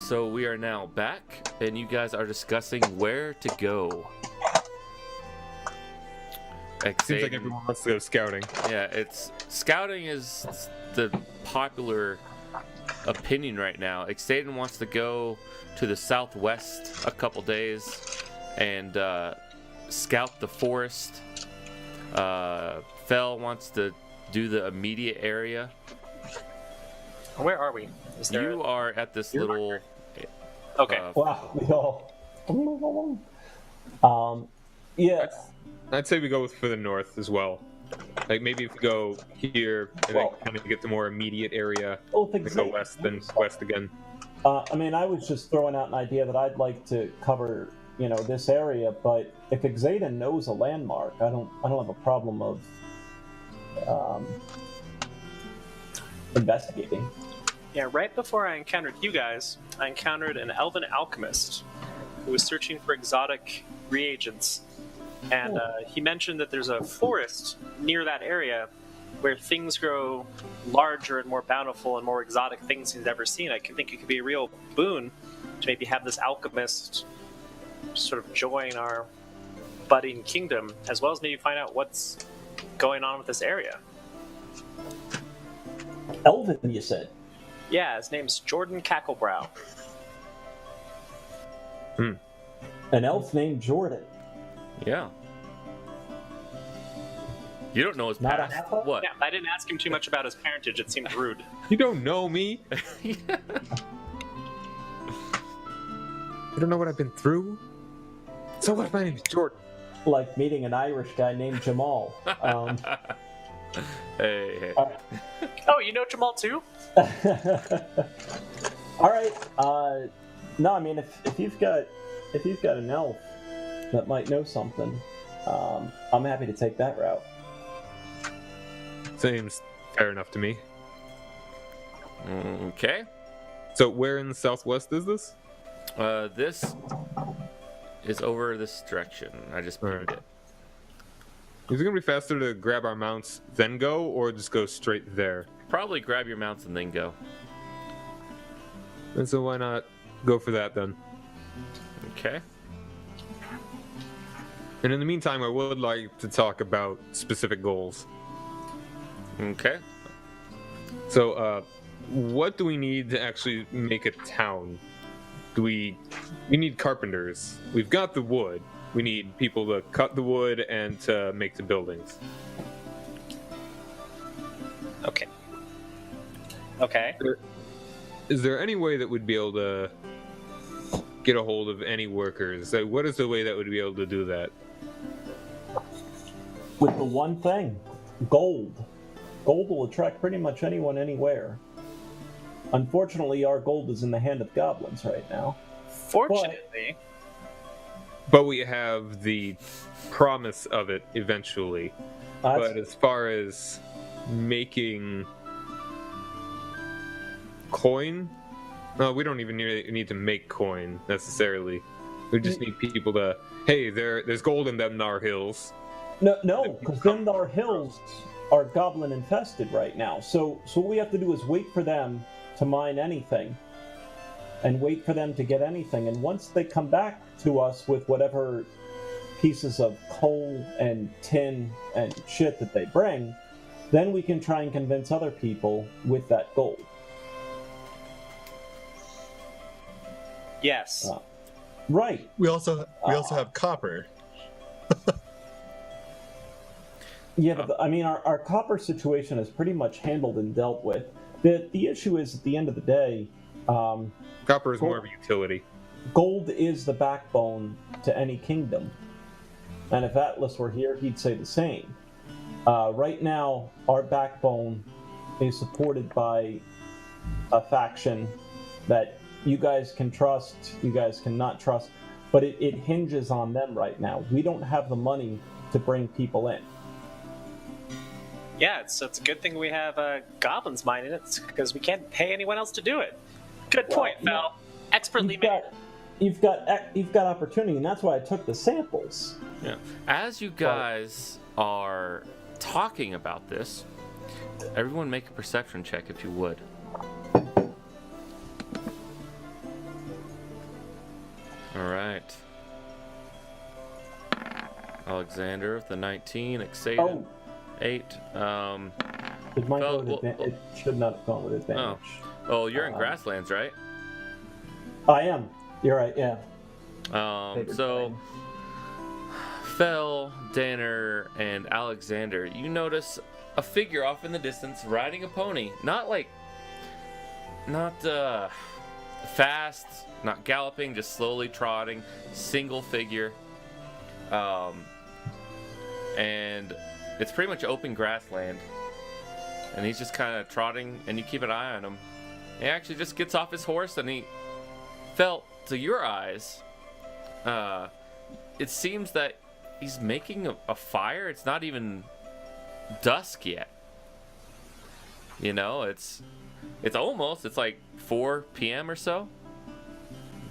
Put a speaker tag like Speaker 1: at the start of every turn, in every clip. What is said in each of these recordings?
Speaker 1: So we are now back, and you guys are discussing where to go.
Speaker 2: Seems like everyone wants to go scouting.
Speaker 1: Yeah, scouting is the popular opinion right now. Xaden wants to go to the southwest a couple days and scout the forest. Fel wants to do the immediate area.
Speaker 3: Where are we?
Speaker 1: You are at this little...
Speaker 3: Okay.
Speaker 4: Wow, we all... yeah.
Speaker 2: I'd say we go for the north as well. Like maybe if we go here and then kind of get the more immediate area, go west, then west again.
Speaker 4: I mean, I was just throwing out an idea that I'd like to cover, this area. But if Xaden knows a landmark, I don't have a problem of investigating.
Speaker 3: Yeah, right before I encountered you guys, I encountered an elven alchemist who was searching for exotic reagents. And he mentioned that there's a forest near that area where things grow larger and more bountiful and more exotic things he's ever seen. I think it could be a real boon to maybe have this alchemist sort of join our budding kingdom, as well as maybe find out what's going on with this area.
Speaker 4: Elven, you said?
Speaker 3: Yeah, his name's Jordan Cacklebrow.
Speaker 4: An elf named Jordan.
Speaker 1: Yeah. You don't know his past. What?
Speaker 3: Yeah, I didn't ask him too much about his parentage. It seemed rude.
Speaker 2: You don't know me.
Speaker 1: Yeah.
Speaker 2: You don't know what I've been through. So what? My name is Jordan.
Speaker 4: Like meeting an Irish guy named Jamal.
Speaker 1: Hey.
Speaker 3: Oh, you know Jamal too?
Speaker 4: All right. No, I mean, if you've got an elf that might know something, I'm happy to take that route.
Speaker 2: Seems fair enough to me.
Speaker 1: Okay.
Speaker 2: So where in the southwest is this?
Speaker 1: This is over this direction. I just moved it.
Speaker 2: Is it going to be faster to grab our mounts then go, or just go straight there?
Speaker 1: Probably grab your mounts and then go.
Speaker 2: And so why not go for that then?
Speaker 1: Okay.
Speaker 2: And in the meantime, I would like to talk about specific goals.
Speaker 1: Okay.
Speaker 2: So, what do we need to actually make a town? We need carpenters. We've got the wood. We need people to cut the wood and to make the buildings.
Speaker 3: Okay.
Speaker 2: Is there any way that we'd be able to get a hold of any workers? What is the way that would be able to do that?
Speaker 4: With the one thing, gold. Gold will attract pretty much anyone, anywhere. Unfortunately, our gold is in the hand of goblins right now.
Speaker 3: Fortunately.
Speaker 2: But we have the promise of it eventually. But as far as making coin, no, we don't even need to make coin necessarily. We just need people to, hey, there's gold in them Nar Hills.
Speaker 4: No, because them Nar Hills are goblin infested right now. So what we have to do is wait for them to mine anything, and wait for them to get anything. And once they come back to us with whatever pieces of coal and tin and shit that they bring, then we can try and convince other people with that gold.
Speaker 3: Yes.
Speaker 4: Right.
Speaker 5: We also have copper.
Speaker 4: Yeah, but I mean, our copper situation is pretty much handled and dealt with. The issue is, at the end of the day,
Speaker 2: copper is more of a utility.
Speaker 4: Gold is the backbone to any kingdom. And if Atlas were here, he'd say the same. Right now, our backbone is supported by a faction that you guys can trust, you guys cannot trust, but it hinges on them right now. We don't have the money to bring people in.
Speaker 3: Yeah, it's a good thing we have goblins mining it, because we can't pay anyone else to do it. Good point, Val. Expertly made.
Speaker 4: You've got opportunity, and that's why I took the samples.
Speaker 1: Yeah. As you guys are talking about this, everyone make a perception check if you would. All right. Alexander with the 19, Exaden
Speaker 4: Oh,
Speaker 1: 8.
Speaker 4: it might
Speaker 1: Well,
Speaker 4: go with it should not have gone with advantage.
Speaker 1: Oh, you're in grasslands, right?
Speaker 4: I am. You're right. Yeah.
Speaker 1: So,
Speaker 4: terrain.
Speaker 1: Fel, Danner, and Alexander, you notice a figure off in the distance riding a pony. Not fast, not galloping, just slowly trotting, single figure. And it's pretty much open grassland. And he's just kind of trotting, and you keep an eye on him. He actually just gets off his horse, and he felt, to your eyes, it seems that he's making a fire. It's not even dusk yet. You know, it's like 4 p.m. or so.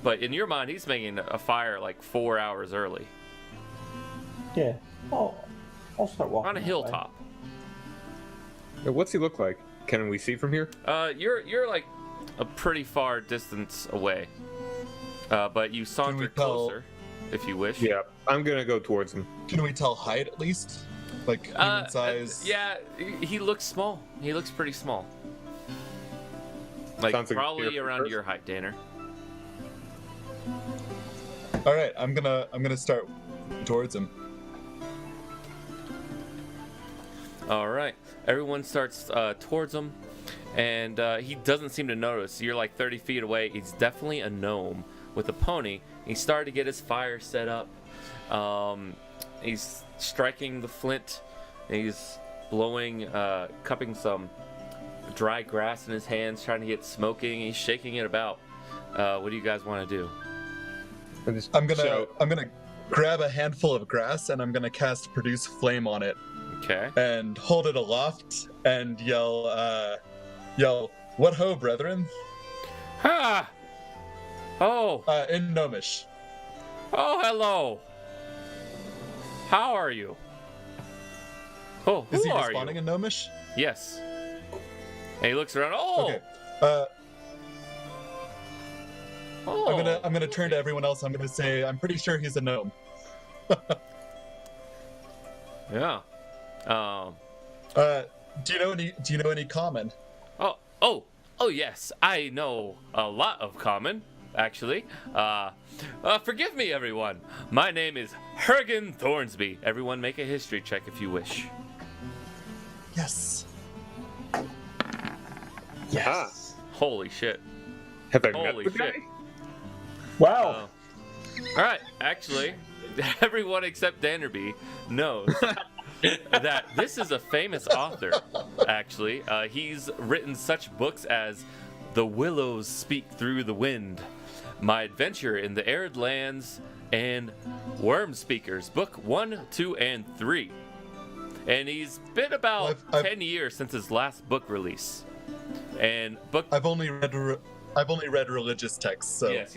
Speaker 1: But in your mind, he's making a fire like 4 hours early.
Speaker 4: Yeah. I'll start walking.
Speaker 1: On a
Speaker 4: that
Speaker 1: hilltop.
Speaker 2: What's he look like? Can we see from here?
Speaker 1: You're like a pretty far distance away. But you saunter closer, if you wish.
Speaker 2: Yeah, I'm gonna go towards him.
Speaker 5: Can we tell height at least? Like human size?
Speaker 1: Yeah, he looks small. He looks pretty small. Like
Speaker 2: Sounds like a
Speaker 1: probably
Speaker 2: fearful
Speaker 1: around
Speaker 2: person.
Speaker 1: your height, Danner.
Speaker 5: All right, I'm gonna start towards him.
Speaker 1: All right, everyone starts towards him, and he doesn't seem to notice. You're like 30 feet away. He's definitely a gnome with a pony. He started to get his fire set up. He's striking the flint. He's blowing, cupping some dry grass in his hands, trying to get smoking. He's shaking it about. What do you guys want to do?
Speaker 5: I'm gonna grab a handful of grass and I'm gonna cast Produce Flame on it
Speaker 1: Okay.
Speaker 5: and hold it aloft and yell, "What ho, brethren!"
Speaker 1: Ha! Oh,
Speaker 5: In Gnomish.
Speaker 1: oh, hello. How are you? Oh, who
Speaker 5: Is he
Speaker 1: are
Speaker 5: responding
Speaker 1: you?
Speaker 5: in Gnomish?
Speaker 1: Yes. And he looks around. Oh,
Speaker 5: Okay.
Speaker 1: oh.
Speaker 5: I'm gonna turn to everyone else. I'm gonna say I'm pretty sure he's a gnome.
Speaker 1: Yeah.
Speaker 5: Do you know any common?
Speaker 1: Oh, yes. I know a lot of common, actually. Forgive me, everyone. My name is Hergen Thornsby. Everyone make a history check if you wish.
Speaker 5: Yes.
Speaker 2: Yes.
Speaker 1: Holy shit.
Speaker 2: Have I met
Speaker 1: Holy
Speaker 2: the
Speaker 1: shit.
Speaker 2: guy?
Speaker 4: Wow.
Speaker 1: All right, actually, everyone except Dannerby knows that this is a famous author, actually. He's written such books as The Willows Speak Through the Wind, My Adventure in the Arid Lands, and Worm Speakers, Book 1, 2, and 3. And he's been about
Speaker 5: I've
Speaker 1: 10 years since his last book release. And book...
Speaker 5: I've only read religious texts, so
Speaker 1: Yes.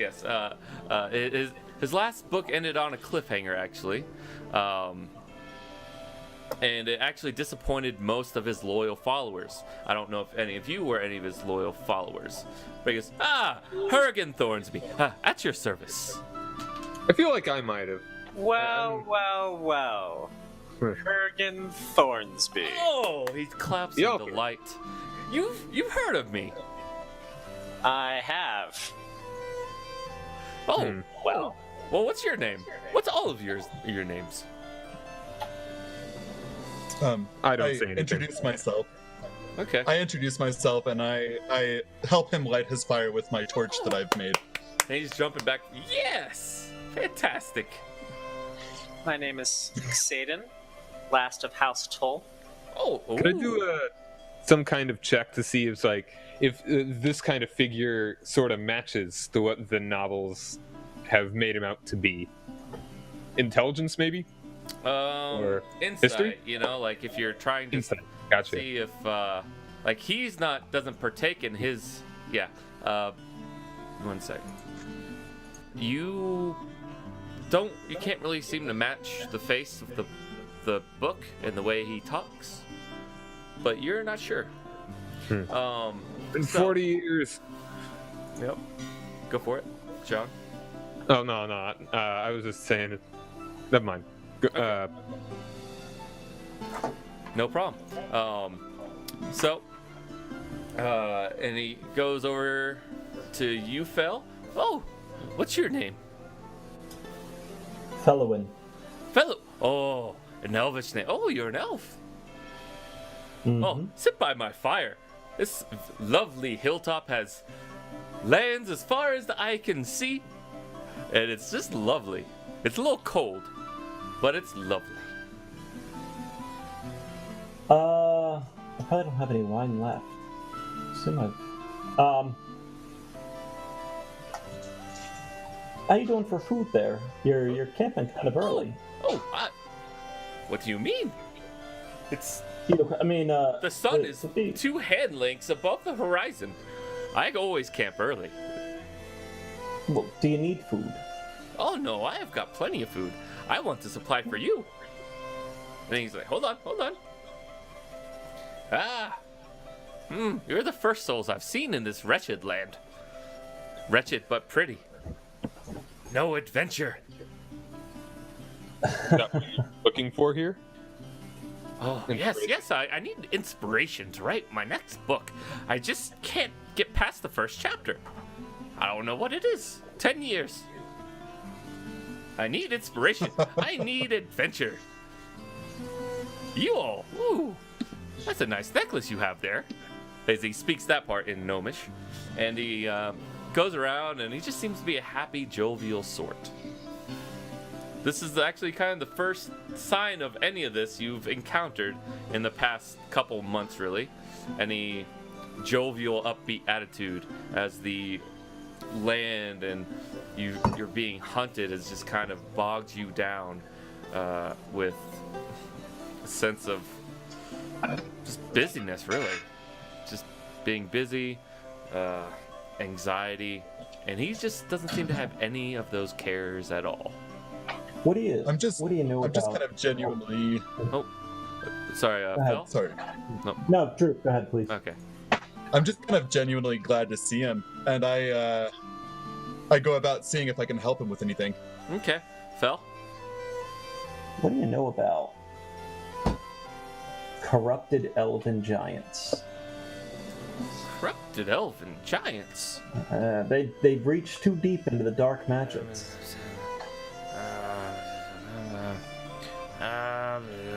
Speaker 1: His last book ended on a cliffhanger, actually. And it actually disappointed most of his loyal followers. I don't know if any of you were any of his loyal followers. But he goes, Hergen Thornsby, at your service.
Speaker 2: I feel like I might have.
Speaker 3: Wow. Hergen Thornsby.
Speaker 1: Oh, he claps
Speaker 2: Yeah,
Speaker 1: in
Speaker 2: okay.
Speaker 1: delight. You've heard of me.
Speaker 3: I have.
Speaker 1: Oh,
Speaker 3: Well,
Speaker 1: well, what's your name? What's all of your names?
Speaker 2: I don't say anything.
Speaker 5: introduce myself.
Speaker 1: Okay.
Speaker 5: I introduce myself and I help him light his fire with my torch that I've made.
Speaker 1: And he's jumping back. Yes! Fantastic.
Speaker 3: my name is Xaden, last of House Toll.
Speaker 1: Oh,
Speaker 2: Could I do some kind of check to see if this kind of figure sort of matches to what the novels have made him out to be? Intelligence, maybe? Or
Speaker 1: insight,
Speaker 2: history?
Speaker 1: you know, like if you're trying to
Speaker 2: Insight. Gotcha.
Speaker 1: see if like he's doesn't partake in his 1 sec. You can't really seem to match the face of the book and the way he talks, but you're not sure.
Speaker 2: In
Speaker 1: So-
Speaker 2: 40 years.
Speaker 1: Yep. Go for it, John.
Speaker 2: Oh no, no. I was just saying. Never mind.
Speaker 1: No problem. And he goes over to you, Fel. Oh, what's your name?
Speaker 4: Fellowin.
Speaker 1: Fellow. Oh, an elvish name. Oh, you're an elf.
Speaker 4: Mhm.
Speaker 1: Oh, sit by my fire. This lovely hilltop has lands as far as the eye can see, and it's just lovely. It's a little cold, but it's lovely.
Speaker 4: I probably don't have any wine left. How you doing for food there? You're camping kind of early.
Speaker 1: What do you mean? It's
Speaker 4: The
Speaker 1: sun is 2 hand lengths above the horizon. I always camp early.
Speaker 4: Well, do you need food?
Speaker 1: Oh no, I have got plenty of food. I want to supply for you. And he's like, hold on. You're the first souls I've seen in this wretched land. Wretched but pretty. No adventure.
Speaker 2: Is that what you're looking for here?
Speaker 1: Oh, yes, I need inspiration to write my next book. I just can't get past the first chapter. I don't know what it is. 10 years. I need inspiration. I need adventure. You all, ooh, that's a nice necklace you have there. As he speaks that part in Gnomish. And he goes around and he just seems to be a happy, jovial sort. This is actually kind of the first sign of any of this you've encountered in the past couple months, really. Any jovial, upbeat attitude as the land and you're being hunted has just kind of bogged you down with a sense of just busyness, really. Just being busy, anxiety, and he just doesn't seem to have any of those cares at all.
Speaker 4: What do you know
Speaker 5: I'm just kind of genuinely.
Speaker 1: Oh, sorry,
Speaker 4: Go ahead.
Speaker 1: Phil?
Speaker 5: Sorry.
Speaker 4: No, Drew, go ahead, please.
Speaker 1: Okay.
Speaker 5: I'm just kind of genuinely glad to see him, and I go about seeing if I can help him with anything.
Speaker 1: Okay. Phil?
Speaker 4: What do you know about corrupted elven giants?
Speaker 1: Corrupted elven giants.
Speaker 4: They've reached too deep into the dark magics.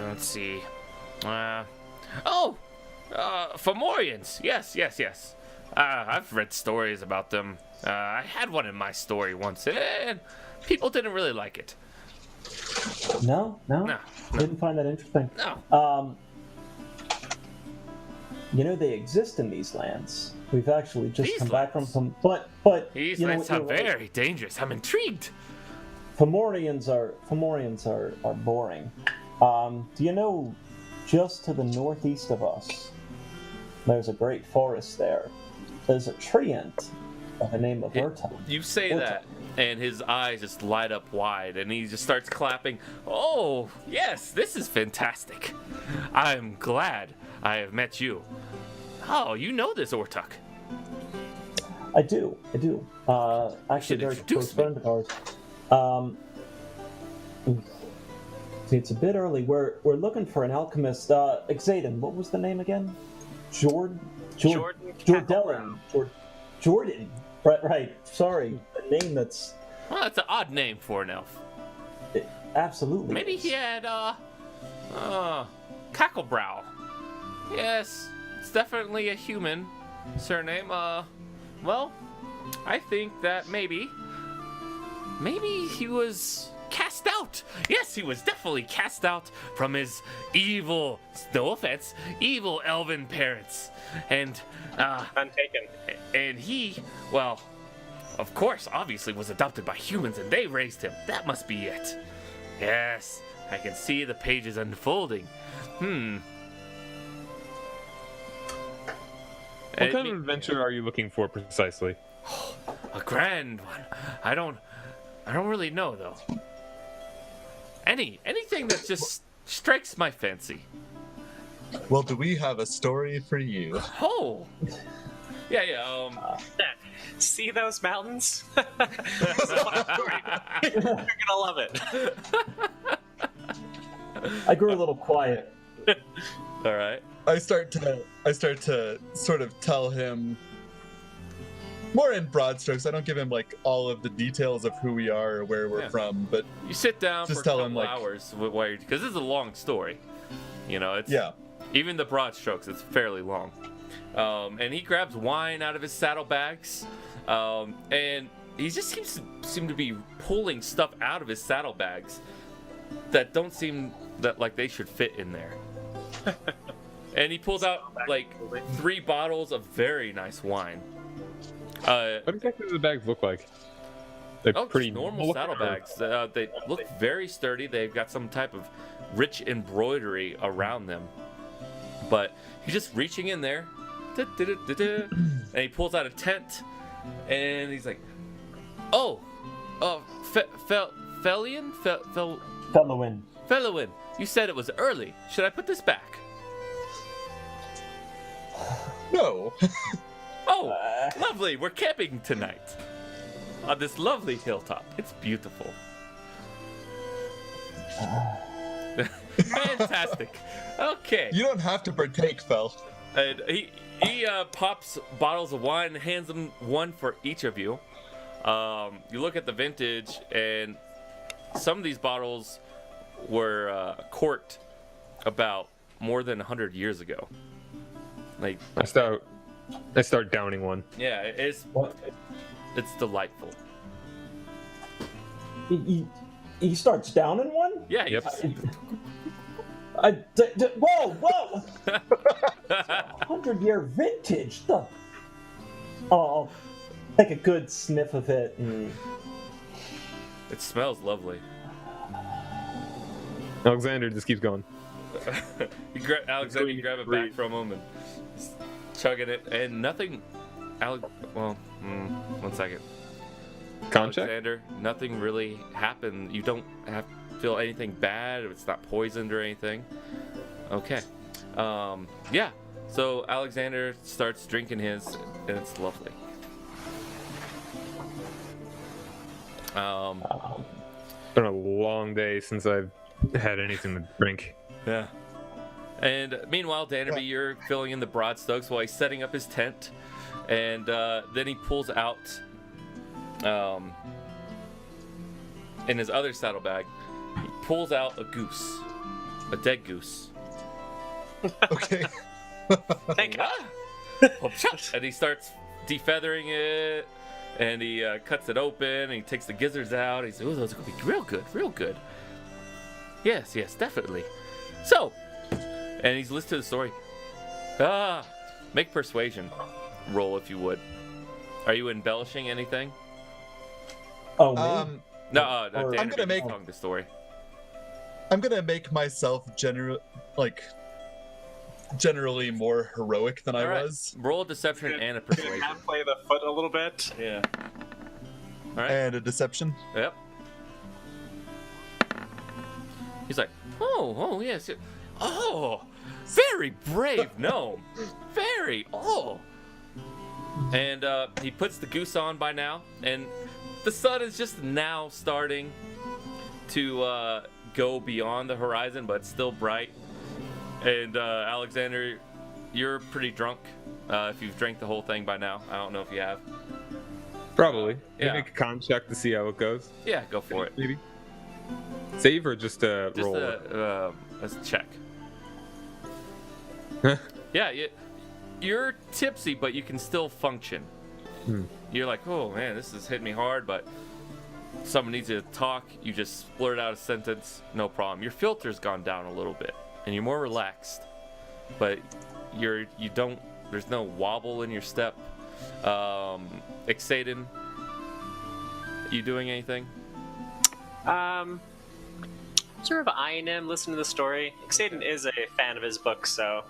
Speaker 1: Let's see. Fomorians. Yes. I've read stories about them. I had one in my story once, and people didn't really like it.
Speaker 4: No. Didn't find that interesting.
Speaker 1: No.
Speaker 4: They exist in these lands. We've actually just
Speaker 1: These
Speaker 4: come back from
Speaker 1: lands?
Speaker 4: some, but
Speaker 1: These
Speaker 4: you know
Speaker 1: lands
Speaker 4: what,
Speaker 1: sound
Speaker 4: you're right.
Speaker 1: very dangerous. I'm intrigued.
Speaker 4: Fomorians are boring. Do you know, just to the northeast of us, there's a great forest there. There's a treant by the name of Urta.
Speaker 1: You say that, and his eyes just light up wide, and he just starts clapping. Oh, yes, this is fantastic. I'm glad I have met you. Oh, you know this Ortuk.
Speaker 4: I do. Actually,
Speaker 1: should
Speaker 4: very
Speaker 1: introduce
Speaker 4: close friend of ours. See, it's a bit early. We're looking for an alchemist. Xaden, what was the name again? Jordan. Jordan. Right. Sorry, a name that's
Speaker 1: Well, that's an odd name for an elf.
Speaker 4: absolutely.
Speaker 1: Maybe he had, Cacklebrow. Yes, it's definitely a human surname. Well, I think that maybe he was cast out. Yes, he was definitely cast out from his evil, no offense, evil elven parents. And,
Speaker 3: Untaken.
Speaker 1: and he, well, of course, obviously was adopted by humans and they raised him. That must be it. Yes, I can see the pages unfolding.
Speaker 2: What kind of adventure are you looking for precisely?
Speaker 1: A grand one. I don't really know though. Anything that just strikes my fancy.
Speaker 5: Well, do we have a story for you?
Speaker 1: Oh. Yeah.
Speaker 3: See those mountains? It's a fun story. You're gonna love it.
Speaker 4: I grew a little quiet.
Speaker 1: All right.
Speaker 5: I start to sort of tell him more in broad strokes. I don't give him like all of the details of who we are or where we're from, but
Speaker 1: You sit down
Speaker 5: Just
Speaker 1: for a
Speaker 5: tell
Speaker 1: couple
Speaker 5: him, like-
Speaker 1: hours because this is a long story. You know, it's
Speaker 5: yeah.
Speaker 1: even the broad strokes. It's fairly long. And he grabs wine out of his saddlebags, and he just seem to be pulling stuff out of his saddlebags that don't seem that like they should fit in there. And he pulls out like 3 bottles of very nice wine.
Speaker 2: What exactly do the bags look like? They're pretty
Speaker 1: just normal saddlebags. They look very sturdy. They've got some type of rich embroidery around them. But he's just reaching in there, and he pulls out a tent, and he's like, "Oh, Felian, Felowin, you said it was early. Should I put this back?"
Speaker 5: No.
Speaker 1: Oh, lovely. We're camping tonight on this lovely hilltop. It's beautiful. Fantastic. Okay.
Speaker 5: You don't have to partake, Fel.
Speaker 1: And he pops bottles of wine and hands them one for each of you. You look at the vintage, and some of these bottles were corked about more than 100 years ago. Like,
Speaker 2: I start downing one.
Speaker 1: yeah, it's delightful.
Speaker 4: He starts down in one?
Speaker 1: Yeah.
Speaker 2: Yep.
Speaker 4: Whoa! 100-year vintage. I'll take a good sniff of it.
Speaker 1: It smells lovely.
Speaker 2: Alexander just keeps going.
Speaker 1: Alexander, you grab it back from him and just chugging it, and nothing. One second.
Speaker 2: Con check?
Speaker 1: Alexander, nothing really happened. You don't feel anything bad. It's not poisoned or anything. Okay. Yeah. So Alexander starts drinking his, and it's lovely.
Speaker 2: It's been a long day since I've had anything to drink.
Speaker 1: Yeah. And meanwhile, Dannerby, you're filling in the broad strokes while he's setting up his tent, and then he pulls out, in his other saddlebag, he pulls out a goose, a dead goose.
Speaker 5: Okay.
Speaker 3: Thank God.
Speaker 1: And he starts defeathering it, and he cuts it open, and he takes the gizzards out. He says, "Oh, those are gonna be real good, real good." Yes, definitely. So, and he's listening to the story. Make persuasion roll if you would. Are you embellishing anything?
Speaker 4: Oh, me?
Speaker 1: No,
Speaker 4: Or-
Speaker 5: I'm gonna make-
Speaker 1: telling the story.
Speaker 5: I'm gonna make myself generally more heroic than I
Speaker 1: All right.
Speaker 5: was,
Speaker 1: Roll a deception and a
Speaker 3: Gonna
Speaker 1: persuasion.
Speaker 3: half play the foot a little bit.
Speaker 1: Yeah. All right.
Speaker 5: and a deception.
Speaker 1: Yep. He's like, oh, yes. Oh, very brave gnome. Very, And he puts the goose on by now, and the sun is just now starting to go beyond the horizon, but still bright. And Alexander, you're pretty drunk if you've drank the whole thing by now. I don't know if you have.
Speaker 2: Probably.
Speaker 1: Yeah.
Speaker 2: You make a con check to see how it goes.
Speaker 1: Yeah, go for it.
Speaker 2: Maybe. Save or just a
Speaker 1: Just
Speaker 2: roll?
Speaker 1: a check. Yeah, you're tipsy, but you can still function. You're like, oh man, this is hitting me hard, but someone needs you to talk. You just blurt out a sentence, no problem. Your filter's gone down a little bit, and you're more relaxed, but there's no wobble in your step. Ixaden, you doing anything?
Speaker 3: Sort of eyeing him, listening to the story. Xaden is a fan of his book, so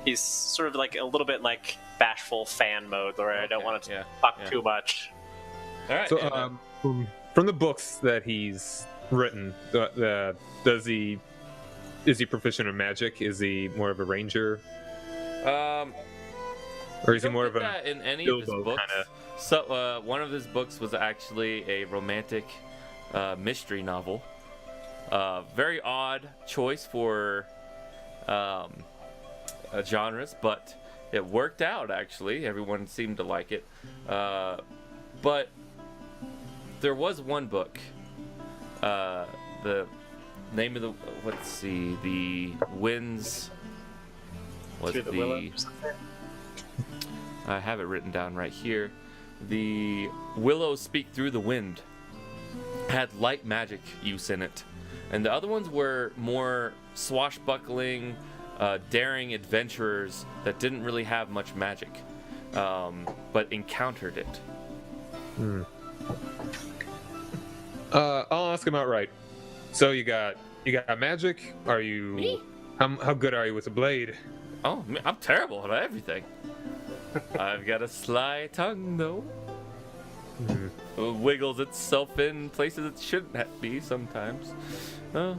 Speaker 3: he's sort of like a little bit like bashful fan mode, where I don't want to talk too much.
Speaker 1: All right.
Speaker 2: So,
Speaker 1: and,
Speaker 2: from the books that he's written, is he proficient in magic? Is he more of a ranger, or is he
Speaker 1: don't
Speaker 2: more
Speaker 1: get
Speaker 2: of a
Speaker 1: that in any of his
Speaker 2: Bilbo
Speaker 1: books?
Speaker 2: kinda-
Speaker 1: So one of his books was actually a romantic mystery novel. Very odd choice for genres, but it worked out actually. Everyone seemed to like it. But there was one book. The name of the the Winds was
Speaker 3: Through the Willows or something?
Speaker 1: I have it written down right here. The Willows Speak Through the Wind had light magic use in it, and the other ones were more swashbuckling, daring adventurers that didn't really have much magic, but encountered it.
Speaker 2: I'll ask him outright. So you got magic? Are you?
Speaker 1: Me?
Speaker 2: How good are you with a blade?
Speaker 1: Oh, I'm terrible at everything. I've got a sly tongue, though. It wiggles itself in places it shouldn't be sometimes. Oh.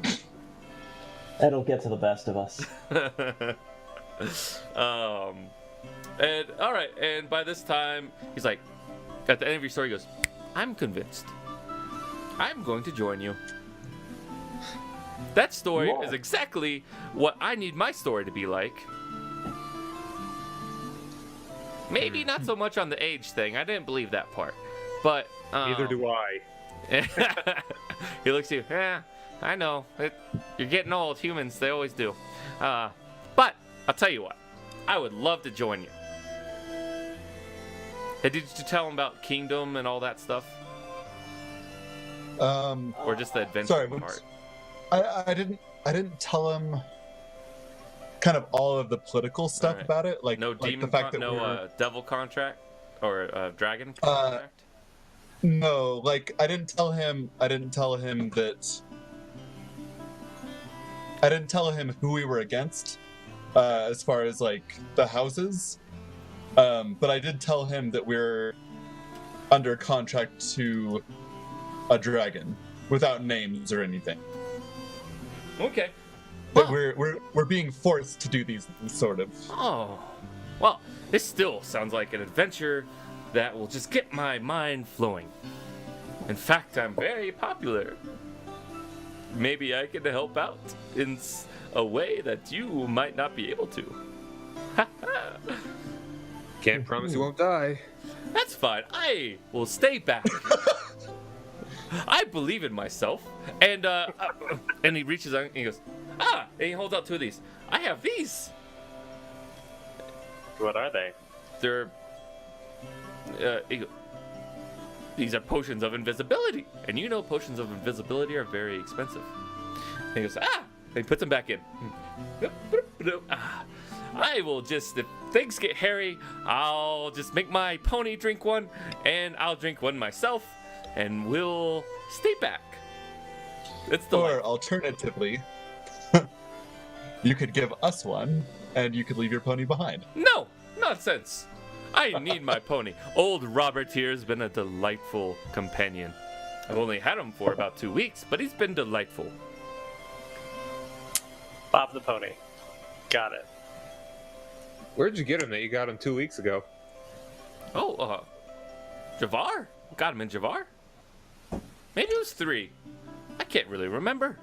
Speaker 4: It'll get to the best of us.
Speaker 1: And all right, and by this time, he's like, at the end of your story, he goes, "I'm convinced. I'm going to join you." That story
Speaker 4: Whoa.
Speaker 1: is exactly what I need my story to be like. Maybe not so much on the age thing. I didn't believe that part. But
Speaker 2: Neither do I.
Speaker 1: he looks at you. Yeah, I know. You're getting old. Humans, they always do. But I'll tell you what. I would love to join you. Hey, did you tell him about Kingdom and all that stuff? Or just the adventure
Speaker 5: Sorry,
Speaker 1: part?
Speaker 5: I didn't tell him kind of all of the political stuff
Speaker 1: Alright.
Speaker 5: about it, like
Speaker 1: No
Speaker 5: like
Speaker 1: demon,
Speaker 5: the fact that
Speaker 1: no
Speaker 5: we're,
Speaker 1: devil contract or dragon contract.
Speaker 5: no, like I didn't tell him that I didn't tell him who we were against, as far as like the houses, but I did tell him that we're under contract to a dragon without names or anything.
Speaker 1: Okay.
Speaker 5: That
Speaker 1: Well,
Speaker 5: we're being forced to do these things, sort of.
Speaker 1: oh, well, this still sounds like an adventure that will just get my mind flowing. In fact, I'm very popular. Maybe I can help out in a way that you might not be able to.
Speaker 2: Can't promise you won't die.
Speaker 1: That's fine. I will stay back. I believe in myself. And he reaches out and he goes, and he holds out two of these. I have these.
Speaker 3: What are they?
Speaker 1: They're these are potions of invisibility, and you know potions of invisibility are very expensive. And he goes, and he puts them back in. I will just, if things get hairy, I'll just make my pony drink one, and I'll drink one myself, and we'll stay back. It's the
Speaker 5: Or alternatively, you could give us one, and you could leave your pony behind.
Speaker 1: No, nonsense. I need my pony. Old Robert here has been a delightful companion. I've only had him for about 2 weeks, but he's been delightful.
Speaker 3: Bob the pony. Got it.
Speaker 2: Where'd you get him that you got him 2 weeks ago?
Speaker 1: Oh, Javar? Got him in Javar? Maybe it was 3. I can't really remember.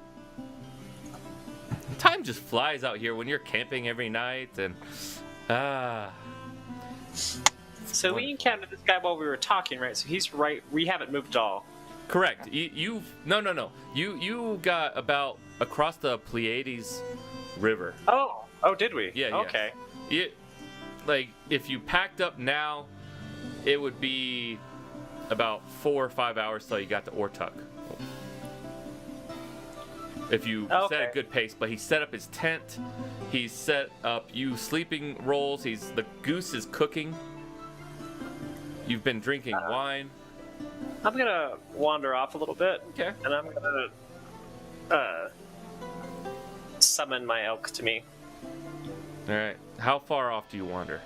Speaker 1: Time just flies out here when you're camping every night, and
Speaker 3: So we encountered this guy while we were talking, right? So he's right. We haven't moved at all.
Speaker 1: correct. No. You got about across the Pleiades River.
Speaker 3: Oh, did we?
Speaker 1: Yeah.
Speaker 3: Okay.
Speaker 1: Like if you packed up now, it would be about 4 or 5 hours till you got to Ortuck. If you set a good pace, but he set up his tent, he set up you sleeping rolls. The goose is cooking. You've been drinking wine.
Speaker 3: I'm gonna wander off a little bit.
Speaker 1: Okay.
Speaker 3: And I'm gonna summon my elk to me.
Speaker 1: All right. How far off do you wander?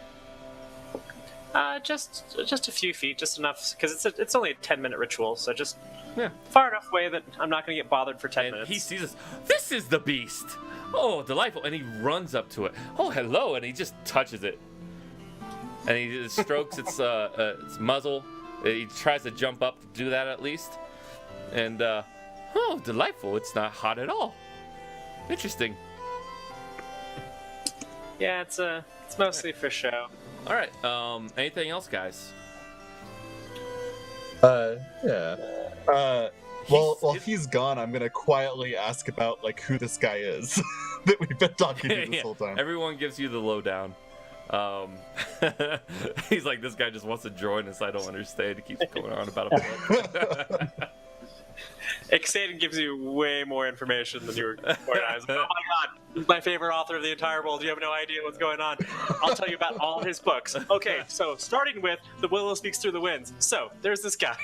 Speaker 3: Just a few feet, just enough, because it's only a 10-minute ritual, so just
Speaker 1: Yeah.
Speaker 3: far enough away that I'm not gonna get bothered for 10
Speaker 1: And
Speaker 3: minutes.
Speaker 1: he sees us. This is the beast. Oh, delightful! And he runs up to it. Oh, hello! And he just touches it. And he just strokes its muzzle, He tries to jump up to do that at least. And, oh, delightful. It's not hot at all. Interesting.
Speaker 3: Yeah, it's mostly for show.
Speaker 1: All right. Anything else, guys?
Speaker 5: Yeah. While he's gone, I'm gonna quietly ask about like who this guy is that we've been talking to this whole time.
Speaker 1: Everyone gives you the lowdown. He's like, this guy just wants to join us. I don't understand. He keeps going on about a book.
Speaker 3: Xaden gives you way more information than you were organizing. Oh my god, he's my favorite author of the entire world. You have no idea what's going on. I'll tell you about all his books. Okay, so starting with The Willow Speaks Through the Winds. So, there's this guy.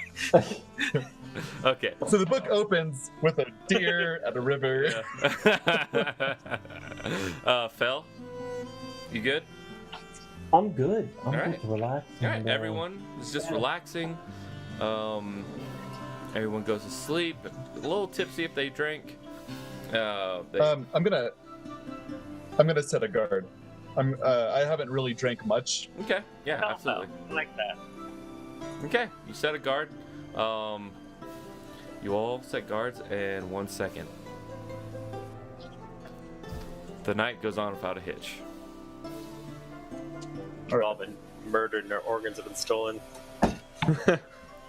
Speaker 1: Okay.
Speaker 5: So the book opens with a deer at a river.
Speaker 1: Yeah. Fel, you good?
Speaker 4: I'm good. I'm
Speaker 1: All
Speaker 4: good
Speaker 1: right.
Speaker 4: to relax.
Speaker 1: All right,
Speaker 4: and,
Speaker 1: everyone is just relaxing. Everyone goes to sleep. A little tipsy if they drink.
Speaker 5: I'm gonna set a guard. I haven't really drank much.
Speaker 1: Okay, yeah,
Speaker 3: Oh,
Speaker 1: absolutely.
Speaker 3: I like that.
Speaker 1: Okay, you set a guard. You all set guards, and 1 second. The night goes on without a hitch.
Speaker 3: They've all been murdered and their organs have been stolen.
Speaker 1: All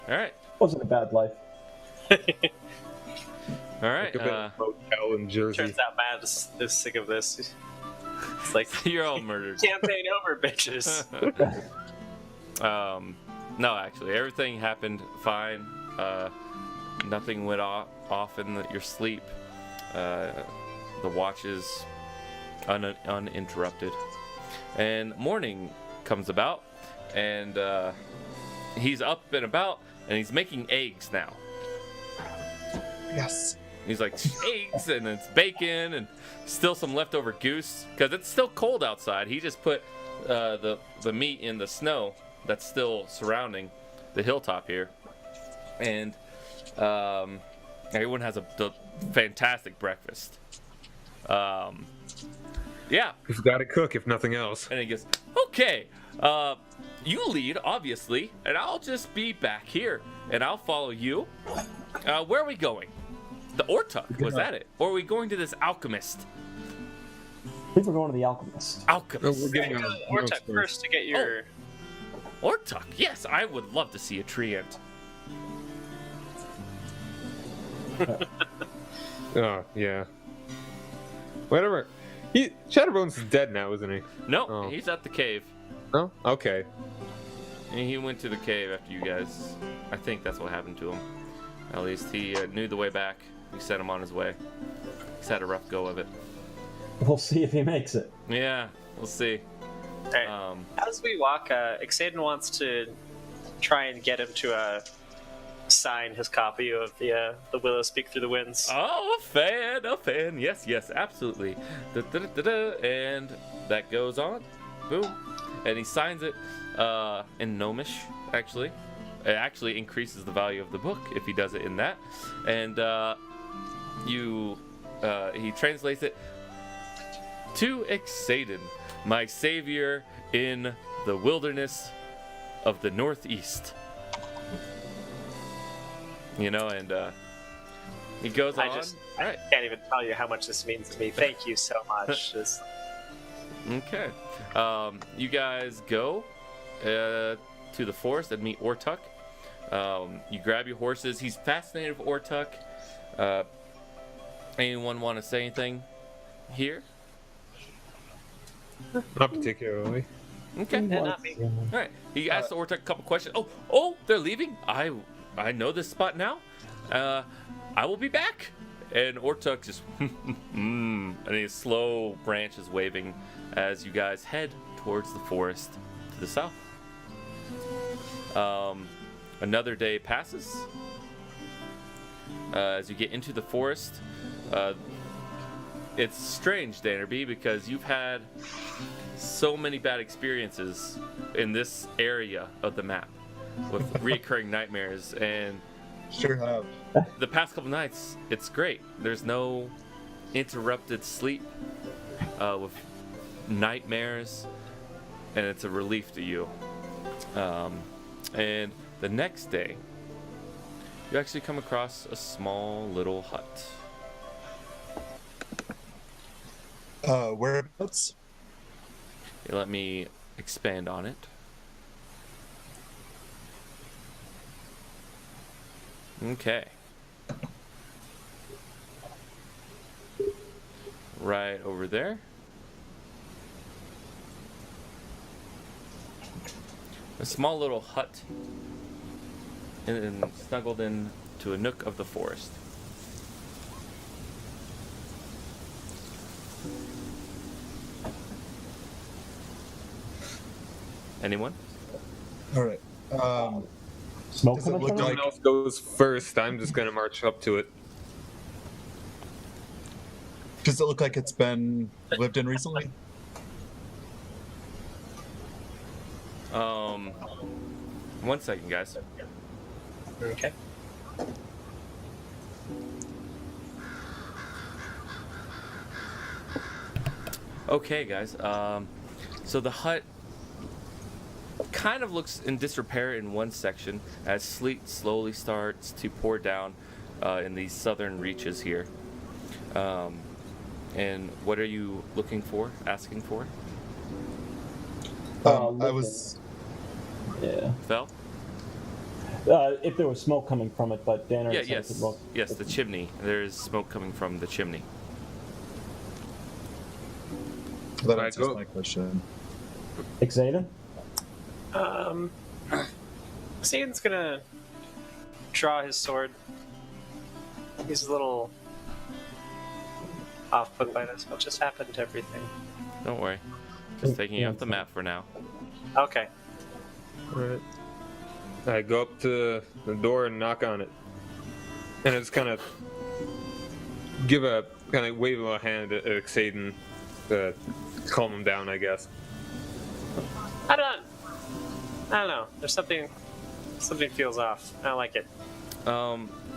Speaker 1: right,
Speaker 4: Wasn't a bad life.
Speaker 1: all right.
Speaker 2: Like a motel in Jersey.
Speaker 3: Turns out Matt is sick of this. It's like,
Speaker 1: You're all murdered.
Speaker 3: campaign over, bitches.
Speaker 1: No, actually, everything happened fine. Nothing went off in your sleep. The watch is uninterrupted. And morning comes about, and he's up and about, and he's making eggs now.
Speaker 5: Yes.
Speaker 1: He's like, eggs, and it's bacon, and still some leftover goose, because it's still cold outside. He just put the meat in the snow that's still surrounding the hilltop here. And everyone has a fantastic breakfast. Yeah.
Speaker 2: We've got to cook, if nothing else.
Speaker 1: And he goes, okay, you lead, obviously, and I'll just be back here, and I'll follow you. Where are we going? The Ortuk, was that it? Or are we going to this alchemist?
Speaker 4: I think we're going to the alchemist.
Speaker 1: Alchemist.
Speaker 2: We're getting on
Speaker 3: Ortek first to get your...
Speaker 1: Ortuk, yes, I would love to see a treant.
Speaker 2: Oh, yeah. Whatever. Shatterbone's dead now, isn't he?
Speaker 1: No,
Speaker 2: Oh.
Speaker 1: he's at the cave.
Speaker 2: No? Okay.
Speaker 1: And he went to the cave after you guys. I think that's what happened to him. At least he knew the way back. We sent him on his way. He's had a rough go of it.
Speaker 4: We'll see if he makes it.
Speaker 1: Yeah, we'll see.
Speaker 3: Alright. As we walk, Xaden wants to try and get him to sign his copy of the Willow Speak Through the Winds.
Speaker 1: Oh, a fan. Yes, absolutely. And that goes on. Boom. And he signs it in Gnomish, actually. It actually increases the value of the book if he does it in that. And he translates it to Xaden, my savior in the wilderness of the Northeast. You know, and he goes on.
Speaker 3: I
Speaker 1: Right.
Speaker 3: can't even tell you how much this means to me. Thank you so much.
Speaker 1: Okay. You guys go to the forest and meet Ortuk. You grab your horses. He's fascinated with Ortuk. Anyone want to say anything here?
Speaker 2: Not particularly.
Speaker 1: Okay.
Speaker 3: not me.
Speaker 1: All right. He asked Ortuk a couple questions. Oh, they're leaving. I know this spot now. I will be back. And Ortuk just and his slow branches waving as you guys head towards the forest to the south. Another day passes. As you get into the forest, it's strange, Dannerby, because you've had so many bad experiences in this area of the map with recurring nightmares, and
Speaker 5: Sure have.
Speaker 1: the past couple nights, it's great. There's no interrupted sleep with nightmares, and it's a relief to you. And the next day, you actually come across a small little hut.
Speaker 5: Whereabouts?
Speaker 1: Let me expand on it. Okay. Right over there. A small little hut and snuggled in to a nook of the forest. Anyone?
Speaker 5: All right.
Speaker 4: Smoke
Speaker 5: Does it
Speaker 4: coming
Speaker 5: look
Speaker 4: from
Speaker 2: Someone
Speaker 4: it?
Speaker 2: else goes first. I'm just gonna march up to it.
Speaker 5: Does it look like it's been lived in recently?
Speaker 1: One second, guys.
Speaker 3: Okay.
Speaker 1: Okay, guys. So the hut kind of looks in disrepair in one section as sleet slowly starts to pour down in these southern reaches here. And what are you looking for? Asking for?
Speaker 5: I
Speaker 4: Listen.
Speaker 5: was.
Speaker 4: Yeah.
Speaker 1: Vel?
Speaker 4: If there was smoke coming from it, but Danner
Speaker 1: Yeah.
Speaker 4: said
Speaker 1: Yes.
Speaker 4: it looked-
Speaker 1: Yes. The chimney. There is smoke coming from the chimney.
Speaker 5: That
Speaker 2: I
Speaker 5: answers
Speaker 2: go-
Speaker 5: my question.
Speaker 4: Xaden?
Speaker 3: Satan's gonna draw his sword. He's a little off-put by this. What just happened to everything?
Speaker 1: Don't worry. Just taking you off the map for now.
Speaker 3: Okay.
Speaker 2: Alright. I go up to the door and knock on it. And I just kind of wave a hand at Xaden to calm him down, I guess.
Speaker 3: I don't know. There's something feels off. I don't like it.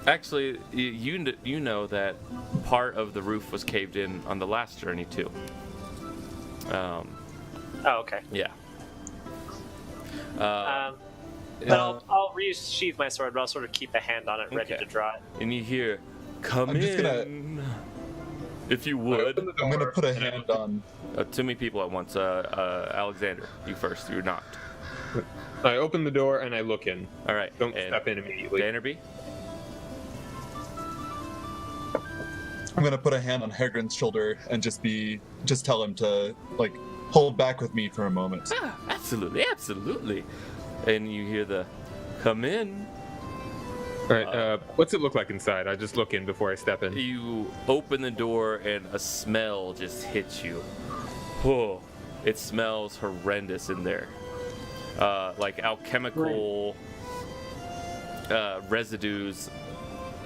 Speaker 1: Actually, you know that part of the roof was caved in on the last journey too.
Speaker 3: Oh, okay.
Speaker 1: Yeah.
Speaker 3: But I'll re-sheath my sword, but I'll sort of keep a hand on it, ready
Speaker 1: Okay.
Speaker 3: to draw it.
Speaker 1: And you hear, "Come
Speaker 5: I'm
Speaker 1: in,
Speaker 5: just gonna-
Speaker 1: if you
Speaker 2: I
Speaker 1: would."
Speaker 2: open the
Speaker 5: I'm gonna
Speaker 2: door
Speaker 5: put a
Speaker 2: and I
Speaker 5: hand
Speaker 2: look-
Speaker 5: on.
Speaker 1: Too many people at once. Alexander, you first. You're not.
Speaker 2: I open the door and I look in.
Speaker 1: All right.
Speaker 2: Don't
Speaker 1: and
Speaker 2: step in immediately.
Speaker 1: Dannerby?
Speaker 5: I'm gonna put a hand on Hagrid's shoulder and just tell him to like hold back with me for a moment.
Speaker 1: Ah, absolutely, absolutely. And you hear the, "Come in."
Speaker 2: Alright, what's it look like inside? I just look in before I step in.
Speaker 1: You open the door and a smell just hits you. Oh, it smells horrendous in there. Like alchemical residues,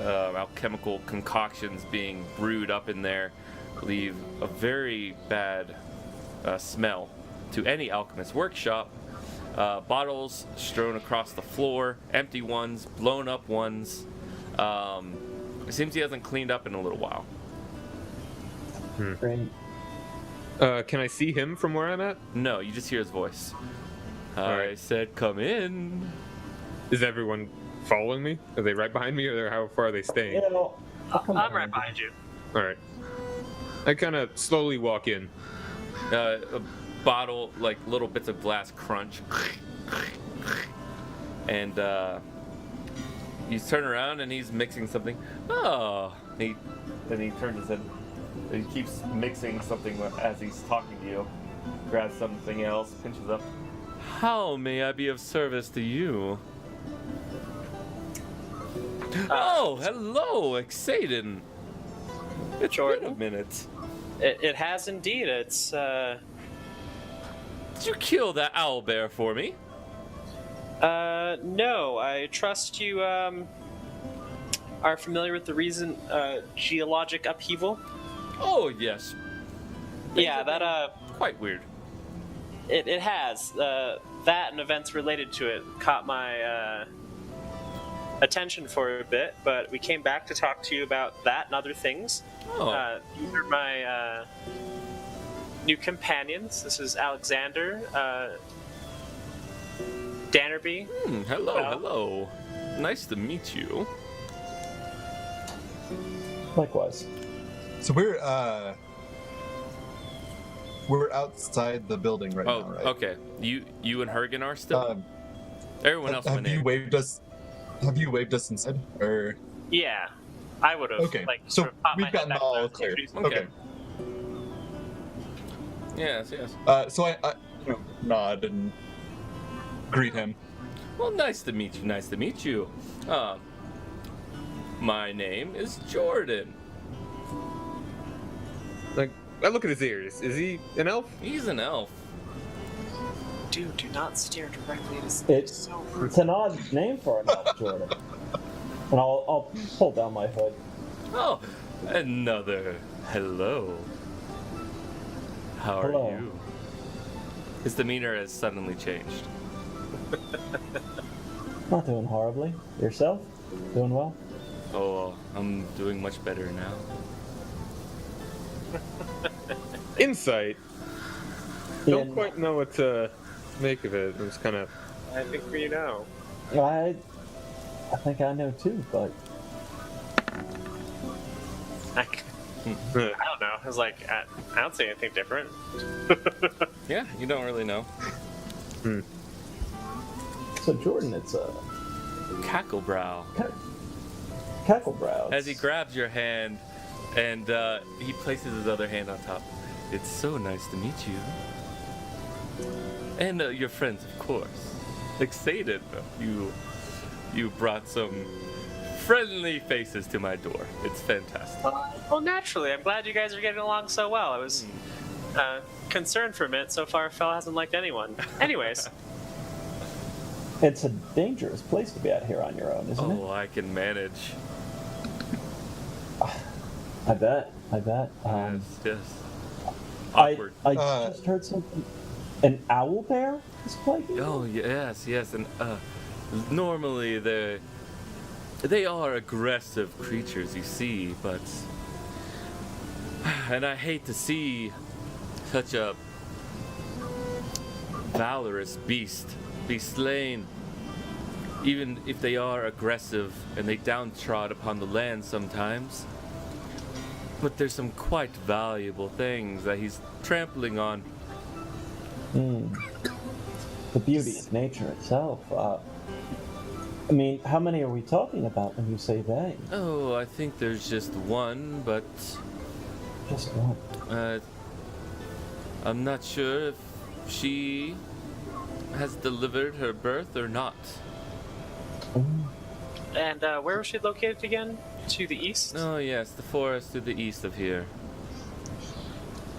Speaker 1: alchemical concoctions being brewed up in there leave a very bad smell to any alchemist's workshop. Bottles strewn across the floor, empty ones, blown up ones. It seems he hasn't cleaned up in a little while.
Speaker 4: Great.
Speaker 2: Can I see him from where I'm at?
Speaker 1: No, you just hear his voice. I
Speaker 2: Alright.
Speaker 1: said, "Come in."
Speaker 2: Is everyone following me? Are they right behind me, or how far are they staying?
Speaker 4: You know,
Speaker 3: I'm right behind you.
Speaker 2: Alright. I kind of slowly walk in.
Speaker 1: A bottle, like little bits of glass crunch, and you turn around and he's mixing something. Oh, he turns his head. And he keeps mixing something as he's talking to you. Grabs something else, pinches up. How may I be of service to you? Oh, hello, Xaden. It's been a
Speaker 3: Jordan.
Speaker 1: minute.
Speaker 3: It has indeed. It's
Speaker 1: Did you kill that owlbear for me?
Speaker 3: no. I trust you are familiar with the recent geologic upheaval.
Speaker 1: Oh, yes.
Speaker 3: Yeah, that
Speaker 1: Quite weird.
Speaker 3: it has that and events related to it caught my attention for a bit, but we came back to talk to you about that and other things.
Speaker 1: Oh,
Speaker 3: These are my new companions. This is Alexander. Dannerby.
Speaker 1: Hello,
Speaker 3: Well.
Speaker 1: hello. Nice to meet you.
Speaker 4: Likewise.
Speaker 5: So we're outside the building right
Speaker 1: Oh,
Speaker 5: now, right?
Speaker 1: okay. You and Hergen are still.
Speaker 5: Um,
Speaker 1: Everyone else went
Speaker 5: have you
Speaker 1: in.
Speaker 5: waved us? Have you waved us inside? Or
Speaker 3: Yeah, I would have.
Speaker 5: okay,
Speaker 3: Like,
Speaker 5: so
Speaker 3: sort of popped
Speaker 5: we've
Speaker 3: my head
Speaker 5: gotten
Speaker 3: back
Speaker 5: all
Speaker 3: when I was
Speaker 5: clear.
Speaker 3: introducing
Speaker 1: Okay.
Speaker 5: Okay.
Speaker 1: Yes, yes.
Speaker 5: So I nod and greet him.
Speaker 1: Well, nice to meet you. Nice to meet you. My name is Jordan.
Speaker 2: Like, I look at his ears. Is he an elf?
Speaker 1: He's an elf.
Speaker 3: Dude, do not stare directly at his.
Speaker 4: It's
Speaker 3: so rude.
Speaker 4: it's an odd name for an elf, Jordan. And I'll pull down my hood.
Speaker 1: Oh, another hello. How are
Speaker 4: Hello.
Speaker 1: you? His demeanor has suddenly changed.
Speaker 4: Not doing horribly. Yourself? Doing well?
Speaker 1: Oh, I'm doing much better now.
Speaker 2: Insight. Don't
Speaker 4: Yeah,
Speaker 2: quite know what to make of it. It's kind of.
Speaker 3: I think we know.
Speaker 4: I think I know too, but
Speaker 3: I don't know. I was like, I don't see anything different.
Speaker 1: Yeah, you don't really know.
Speaker 4: so Jordan, it's a
Speaker 1: Cacklebrow.
Speaker 4: Cacklebrow.
Speaker 1: As he grabs your hand and he places his other hand on top. It's so nice to meet you. And your friends, of course. Excited. You brought some friendly faces to my door. It's fantastic.
Speaker 3: Well, naturally, I'm glad you guys are getting along so well. I was concerned for a minute. So far, Fel hasn't liked anyone. Anyways,
Speaker 4: It's a dangerous place to be out here on your own, isn't
Speaker 1: Oh, I can manage.
Speaker 4: it? I bet.
Speaker 1: Yes, yes.
Speaker 4: I
Speaker 1: Awkward.
Speaker 4: just heard something. An owl bear is plaguing you?
Speaker 1: Oh yes, and normally they are aggressive creatures, you see, but and I hate to see such a valorous beast be slain, even if they are aggressive and they downtrod upon the land sometimes. But there's some quite valuable things that he's trampling on.
Speaker 4: The beauty of nature itself. I mean, how many are we talking about when you say they?
Speaker 1: Oh, I think there's just one, but
Speaker 4: Just one.
Speaker 1: I'm not sure if she has delivered her birth or not.
Speaker 3: and where was she located again? To the east?
Speaker 1: Oh yes, the forest to the east of here.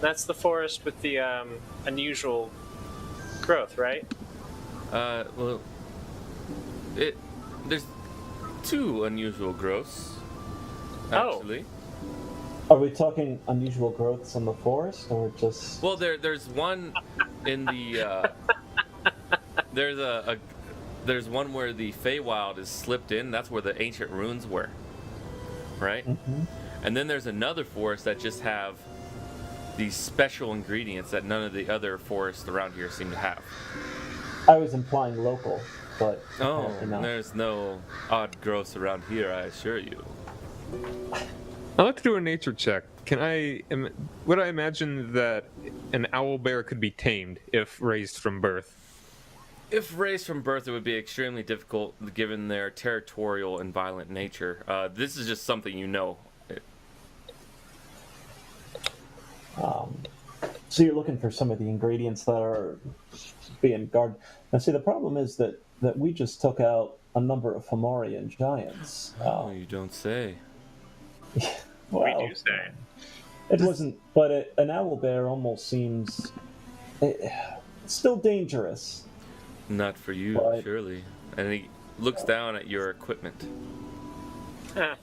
Speaker 3: That's the forest with the unusual growth, right?
Speaker 1: Well, there's two unusual growths,
Speaker 3: Oh.
Speaker 1: actually.
Speaker 4: Are we talking unusual growths in the forest, or just?
Speaker 1: Well, there's one in the there's one where the Feywild is slipped in. That's where the ancient runes were, right?
Speaker 4: Mhm.
Speaker 1: And then there's another forest that just have these special ingredients that none of the other forests around here seem to have.
Speaker 4: I was implying local, but
Speaker 1: Oh,
Speaker 4: apparently not.
Speaker 1: there's no odd growths around here, I assure you.
Speaker 2: I'd like to do a nature check. Would I imagine that an owl bear could be tamed if raised from birth?
Speaker 1: If raised from birth, it would be extremely difficult given their territorial and violent nature. This is just something you know.
Speaker 4: So you're looking for some of the ingredients that are being guarded. Now, see, the problem is that we just took out a number of Fomorian giants.
Speaker 1: Oh, you don't say.
Speaker 4: Well,
Speaker 3: We do say.
Speaker 4: it wasn't, but an owl bear almost seems still dangerous.
Speaker 1: Not for you,
Speaker 4: Right.
Speaker 1: surely. And he looks down at your equipment.
Speaker 3: Huh.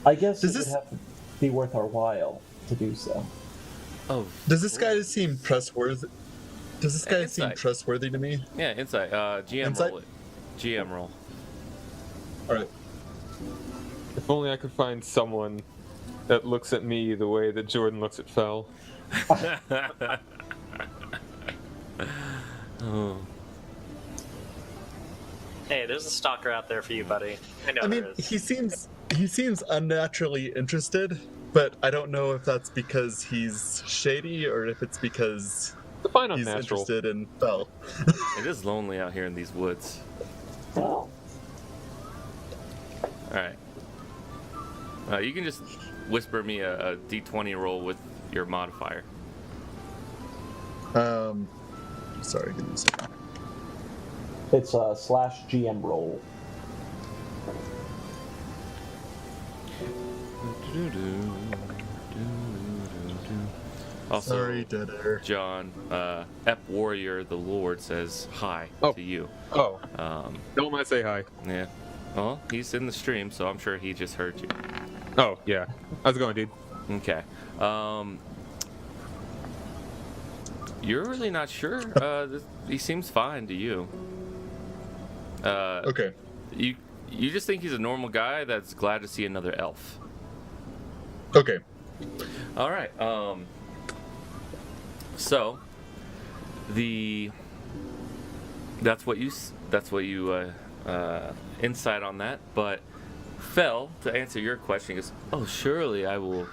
Speaker 4: I guess
Speaker 5: Does
Speaker 4: it would
Speaker 5: this-
Speaker 4: have to be worth our while to do so.
Speaker 1: Oh,
Speaker 5: Does this guy seem trustworthy? Does this guy seem
Speaker 1: Insight.
Speaker 5: trustworthy to me?
Speaker 1: yeah, insight. GM
Speaker 5: Insight?
Speaker 1: roll it. GM roll.
Speaker 5: All right.
Speaker 2: If only I could find someone that looks at me the way that Jordan looks at Fel.
Speaker 1: Oh.
Speaker 3: there's a stalker out there for you, buddy. I know
Speaker 5: I mean,
Speaker 3: there is.
Speaker 5: he seems unnaturally interested, but I don't know if that's because he's shady or if it's because
Speaker 2: Define
Speaker 5: he's
Speaker 2: unnatural.
Speaker 5: interested in Bell.
Speaker 1: It is lonely out here in these woods.
Speaker 4: Well,
Speaker 1: All right. You can just whisper me a d20 roll with your modifier.
Speaker 5: Sorry, give me a second.
Speaker 4: it's a /GM roll.
Speaker 1: Also,
Speaker 5: Sorry, dead air.
Speaker 1: John, Ep Warrior, the Lord, says hi
Speaker 2: Oh.
Speaker 1: to you.
Speaker 2: Oh,
Speaker 1: Um,
Speaker 2: don't mind say hi.
Speaker 1: yeah. Well, he's in the stream, so I'm sure he just heard you.
Speaker 2: Oh, yeah. How's it going, dude?
Speaker 1: Okay. You're really not sure. He seems fine to you.
Speaker 5: Okay.
Speaker 1: You just think he's a normal guy that's glad to see another elf.
Speaker 5: Okay.
Speaker 1: All right. So that's what you insight on that. But Fel, to answer your question, is surely I will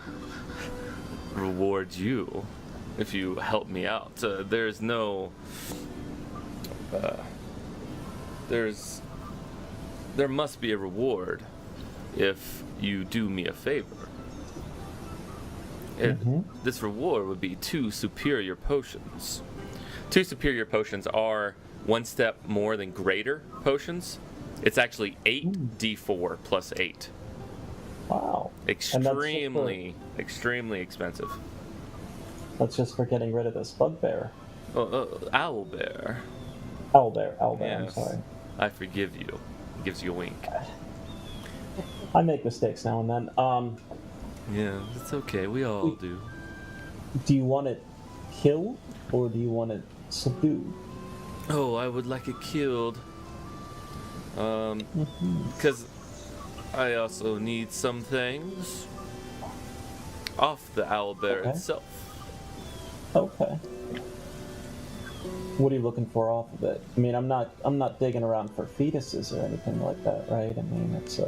Speaker 1: reward you if you help me out. There's no there must be a reward if you do me a favor. This reward would be 2 superior potions. 2 superior potions are 1 step more than greater potions. It's actually 8d4 plus 8.
Speaker 4: Wow.
Speaker 1: Extremely expensive.
Speaker 4: That's just for getting rid of this bugbear.
Speaker 1: Owlbear.
Speaker 4: Owlbear, I'm
Speaker 1: Yes.
Speaker 4: sorry.
Speaker 1: I forgive you. Gives you a wink.
Speaker 4: I make mistakes now and then.
Speaker 1: Yeah, it's okay. We all do.
Speaker 4: Do you want it killed or do you want it subdued?
Speaker 1: Oh, I would like it killed. Because I also need some things off the owlbear
Speaker 4: Okay.
Speaker 1: itself.
Speaker 4: Okay. What are you looking for off of it? I mean, I'm not digging around for fetuses or anything like that, right? I mean, it's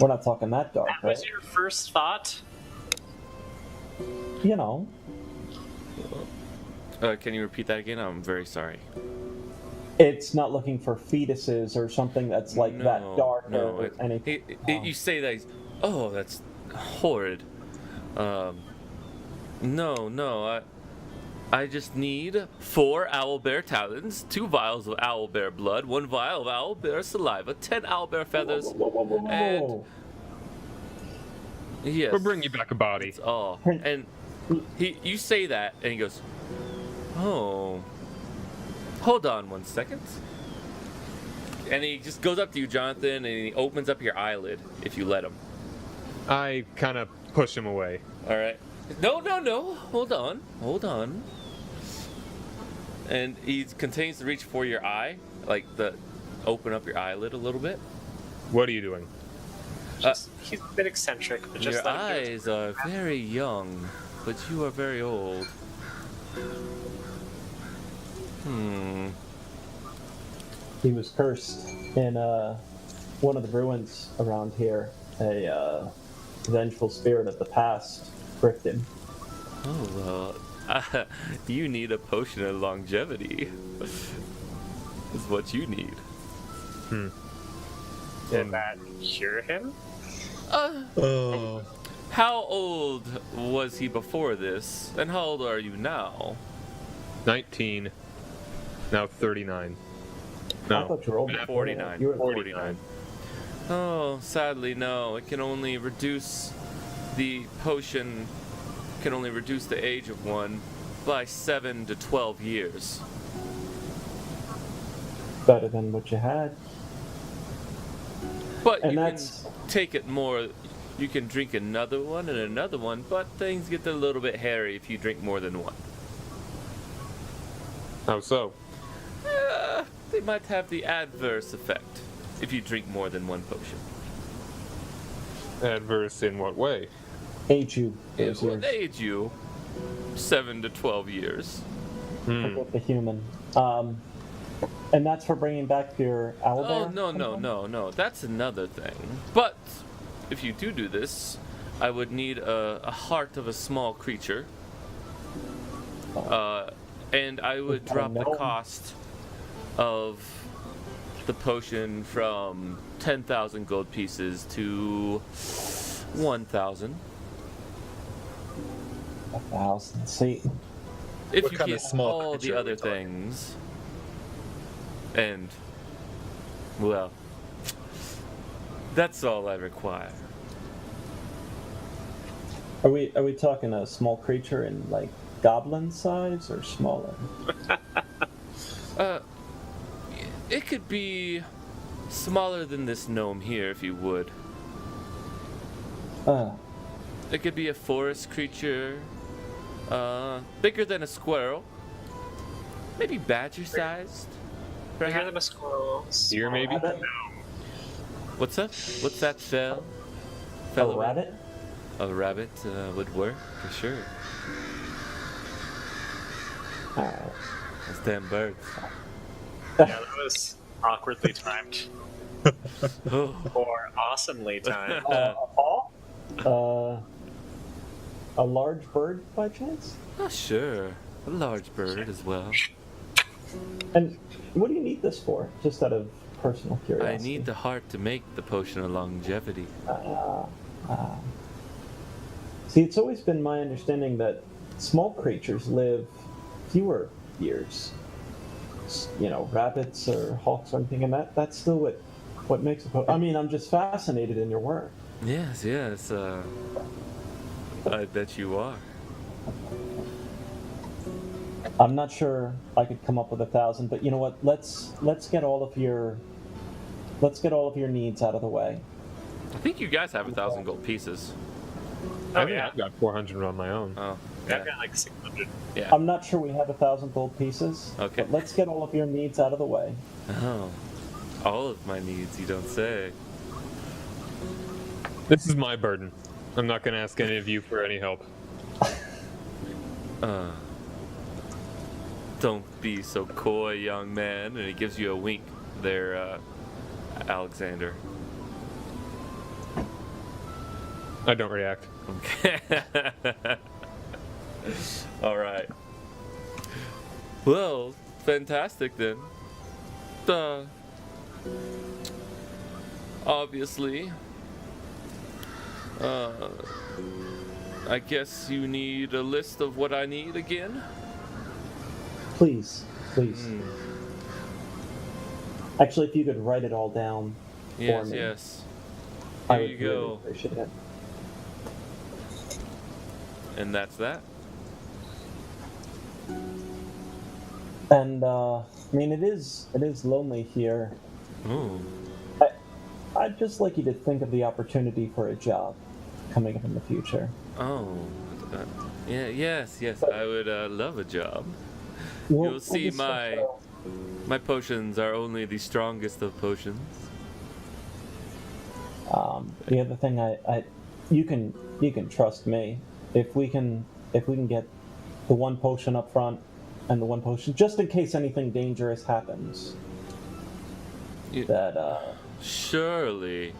Speaker 4: we're not talking that dark,
Speaker 3: That
Speaker 4: right?
Speaker 3: was your first thought?
Speaker 4: You know,
Speaker 1: Can you repeat that again? I'm very sorry.
Speaker 4: it's not looking for fetuses or something that's like that dark or anything.
Speaker 1: You say that. That's horrid. No. I just need 4 owlbear talons, 2 vials of owlbear blood, 1 vial of owlbear saliva, 10 owlbear feathers, and yes,
Speaker 2: We'll bring you back a body.
Speaker 1: that's all. And you say that, and he goes, "Oh, hold on 1 second." And he just goes up to you, Jonathan, and he opens up your eyelid if you let him.
Speaker 2: I kind of push him away.
Speaker 1: All right. No. Hold on. And he continues to reach for your eye, open up your eyelid a little bit.
Speaker 2: What are you doing?
Speaker 3: He's a bit eccentric, but just
Speaker 1: Your
Speaker 3: let him do
Speaker 1: eyes are very young, but you are very old.
Speaker 4: He was cursed in one of the ruins around here. A vengeful spirit of the past gripped him.
Speaker 1: Oh, well, you need a potion of longevity. Is what you need.
Speaker 3: Did that cure him?
Speaker 5: Oh.
Speaker 1: How old was he before this? And how old are you now?
Speaker 2: 19. Now 39.
Speaker 4: I
Speaker 2: No.
Speaker 4: thought you were older.
Speaker 1: 49.
Speaker 4: You were
Speaker 2: 49.
Speaker 1: Oh, sadly, no. It can only reduce the potion, can only reduce the age of one by 7 to 12 years.
Speaker 4: better than what you had.
Speaker 1: But
Speaker 4: And
Speaker 1: you
Speaker 4: that's-
Speaker 1: can take it more. You can drink another one and another one, but things get a little bit hairy if you drink more than one.
Speaker 2: How so?
Speaker 1: They might have the adverse effect if you drink more than one potion.
Speaker 2: Adverse in what way?
Speaker 4: Age you.
Speaker 1: It
Speaker 4: those
Speaker 1: will
Speaker 4: years.
Speaker 1: age you 7 to 12 years.
Speaker 4: Forget the human. And that's for bringing back your owlbear?
Speaker 1: Oh, no. That's another thing. But if you do this, I would need a heart of a small creature. And I would drop the cost of the potion from 10,000 gold pieces to 1,000.
Speaker 4: 1,000. See,
Speaker 1: If
Speaker 5: What
Speaker 1: you
Speaker 5: kind
Speaker 1: get
Speaker 5: of small
Speaker 1: all the
Speaker 5: creature are we
Speaker 1: other
Speaker 5: talking?
Speaker 1: things, and well, that's all I require.
Speaker 4: are we talking a small creature in like goblin size or smaller?
Speaker 1: It could be smaller than this gnome here, if you would. It could be a forest creature, bigger than a squirrel, maybe badger-sized.
Speaker 3: Bigger
Speaker 1: Perhaps.
Speaker 3: than a squirrel.
Speaker 2: Deer, maybe?
Speaker 4: Rabbit?
Speaker 1: What's up? What's that,
Speaker 4: A
Speaker 1: fellow?
Speaker 4: rabbit?
Speaker 1: A rabbit would work for sure.
Speaker 4: Alright.
Speaker 1: Those damn birds.
Speaker 3: Yeah, that was awkwardly timed.
Speaker 1: Oh.
Speaker 3: Or awesomely timed.
Speaker 4: A paw? A large bird by chance?
Speaker 1: Oh, sure. A large bird as well.
Speaker 4: And what do you need this for? Just out of personal
Speaker 1: I
Speaker 4: curiosity.
Speaker 1: need the heart to make the potion of longevity.
Speaker 4: See, it's always been my understanding that small creatures live fewer years. You know, rabbits or hawks or anything, and that's still what makes a I mean, I'm just fascinated in your work.
Speaker 1: Yes, I bet you are.
Speaker 4: I'm not sure I could come up with 1,000, but you know what? Let's get all of your needs out of the way.
Speaker 1: I think you guys have 1,000 gold pieces.
Speaker 3: Oh,
Speaker 2: I think
Speaker 3: yeah.
Speaker 2: I've got 400 on my own.
Speaker 1: Oh,
Speaker 3: Yeah, I've
Speaker 1: yeah.
Speaker 3: got like 600.
Speaker 1: Yeah.
Speaker 4: I'm not sure we have 1,000 gold pieces.
Speaker 1: Okay.
Speaker 4: But let's get all of your needs out of the way.
Speaker 1: Oh, all of my needs, you don't say.
Speaker 2: This is my burden. I'm not going to ask any of you for any help.
Speaker 1: Don't be so coy, young man. And he gives you a wink there, Alexander.
Speaker 2: I don't react.
Speaker 1: Okay. All right. Well, fantastic then. Obviously, I guess you need a list of what I need again.
Speaker 4: Please.
Speaker 1: Hmm.
Speaker 4: Actually, if you could write it all down
Speaker 1: Yes,
Speaker 4: for me,
Speaker 1: yes.
Speaker 4: I
Speaker 1: Here
Speaker 4: would
Speaker 1: you
Speaker 4: really
Speaker 1: go.
Speaker 4: appreciate it.
Speaker 1: And that's that.
Speaker 4: And I mean, it is lonely here.
Speaker 1: Oh.
Speaker 4: I'd just like you to think of the opportunity for a job coming up in the future.
Speaker 1: Oh. Yeah. Yes. I would love a job.
Speaker 4: We'll
Speaker 1: see
Speaker 4: discuss
Speaker 1: my-
Speaker 4: that.
Speaker 1: My potions are only the strongest of potions.
Speaker 4: The other thing, you can trust me. If we can get the one potion up front and the one potion, just in case anything dangerous happens,
Speaker 1: You-
Speaker 4: that
Speaker 1: Surely.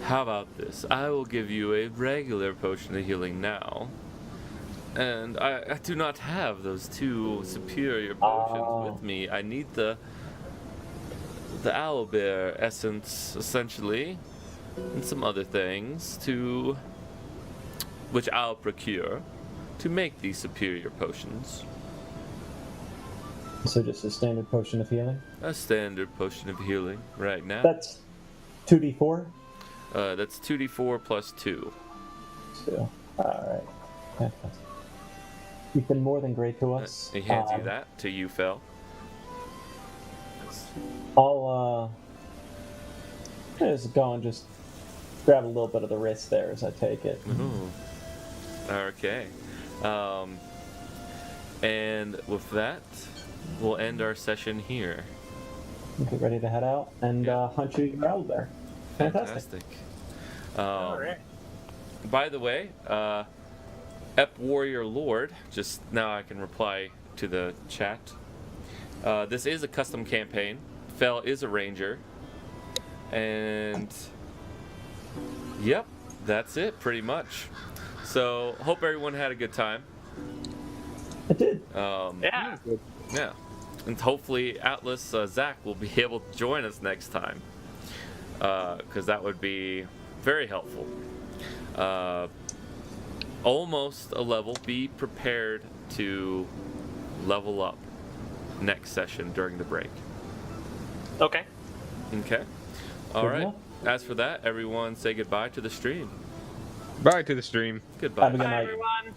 Speaker 1: How about this? I will give you a regular potion of healing now. And I do not have those two superior potions with me. I need the owlbear essence, essentially, and some other things which I'll procure to make these superior potions.
Speaker 4: so just a standard potion of healing.
Speaker 1: A standard potion of healing right now.
Speaker 4: That's 2d4.
Speaker 1: That's 2d4 plus 2.
Speaker 4: So, all right. Fantastic. You've been more than great to us.
Speaker 1: He hands you that to you, Fel.
Speaker 4: I'll just go and just grab a little bit of the wrist there as I take it.
Speaker 1: Ooh. Okay. And with that, we'll end our session here.
Speaker 4: Get ready to head out and
Speaker 1: Yeah.
Speaker 4: hunt you your owlbear. Fantastic.
Speaker 3: All right.
Speaker 1: By the way, Ep Warrior Lord, just now I can reply to the chat. This is a custom campaign. Fel is a ranger. And yep, that's it pretty much. So hope everyone had a good time.
Speaker 4: I did.
Speaker 3: Yeah.
Speaker 1: Yeah. And hopefully Atlas Zach will be able to join us next time. Because that would be very helpful. Almost a level. Be prepared to level up next session during the break.
Speaker 3: Okay.
Speaker 1: Okay. All
Speaker 4: Good
Speaker 1: right.
Speaker 4: enough.
Speaker 1: As for that, everyone say goodbye to the stream.
Speaker 2: Bye to the stream.
Speaker 1: Goodbye.
Speaker 4: Have a good
Speaker 3: Bye,
Speaker 4: night.
Speaker 3: everyone.